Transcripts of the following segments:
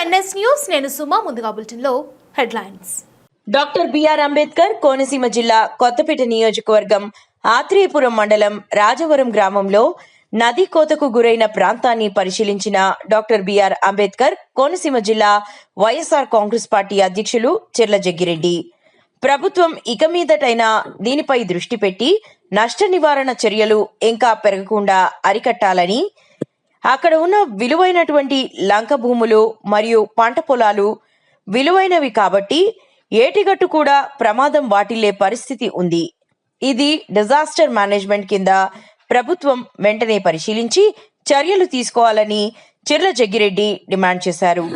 NS news నేను సుమా ముందుగా బులెటిన్లో headlines. Doctor B R Ambedkar Konaseema జిల్లా కొత్తపేట నియోజకవర్గం ఆత్రేయపురం మండలం రాజవరం గ్రామంలో నదీ కోతకు గురైన ప్రాంతాన్ని పరిశీలించిన డాక్టర్ బిఆర్ అంబేద్కర్ కోనసీమ జిల్లా వైఎస్ఆర్ కాంగ్రెస్ పార్టీ అధ్యక్షులు చెర్ల జగ్గిరెడ్డి ప్రభుత్వం ఇక మీదటైనా దీనిపై దృష్టి పెట్టి నష్ట నివారణ చర్యలు ఇంకా పెరగకుండా అరికట్టాలని, అక్కడ ఉన్న విలువైనటువంటి లంక భూములు మరియు పంట పొలాలు విలువైనవి కాబట్టి ఏటిగట్టు కూడా ప్రమాదం వాటిల్లే పరిస్థితి ఉంది. ఇది డిజాస్టర్ మేనేజ్మెంట్ కింద ప్రభుత్వం వెంటనే పరిశీలించి చర్యలు తీసుకోవాలని చెర్ల జగ్గిరెడ్డి డిమాండ్ చేశారు.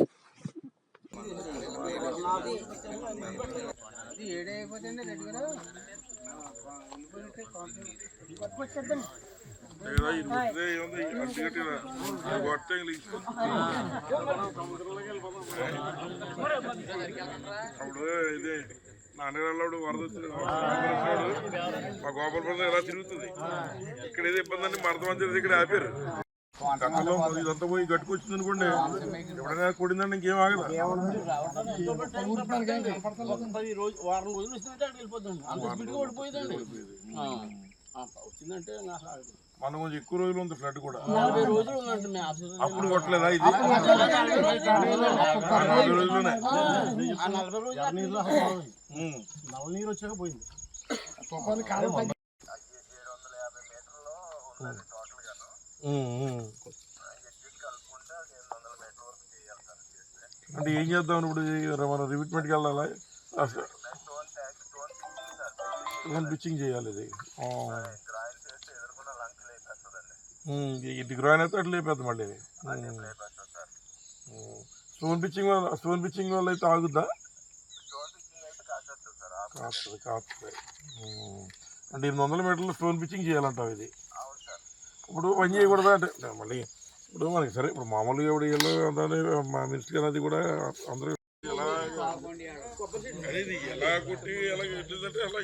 నాన్నగారు వరద వచ్చింది, మా గోపాలపురం ఎలా తిరుగుతుంది, ఇక్కడ ఏదో ఇబ్బంది అని మరదమంది ఇక్కడ ఆపారు. గతంలో ఇదంతా పోయి గట్టుకొచ్చింది అనుకోండి, ఎప్పుడైనా కొడిందండి ఇంకేం ఆగదు. మనం కొంచెం ఎక్కువ రోజులు ఉంది ఫ్లడ్ కూడా. అప్పుడు కొట్టలేదా ఇది? 40 రోజులునే నవనీరు వచ్చాక పోయింది. అంటే ఏం చేద్దాం ఇప్పుడు? మనం రివిట్మెంట్కి వెళ్ళాలా? పిచ్చింగ్ చేయాలి. ఇది గ్రాయిన్ అయితే అట్లా లేపేద్దాం మళ్ళీ. స్టోన్ పిచ్చింగ్ వల్ల అయితే ఆగుద్దా? కాస్తుంది. అంటే 800 మీటర్లు స్టోన్ పిచ్చింగ్ చేయాలంటావు. ఇది ఇప్పుడు పని చేయకూడదా అంటే మళ్ళీ ఇప్పుడు మనకి సరే, ఇప్పుడు మామూలుగా ఇప్పుడు వీళ్ళు మా మినిస్టర్ అది కూడా అందరూ ఎలా కొట్టి ఎలా ఎట్టిందంటే అలా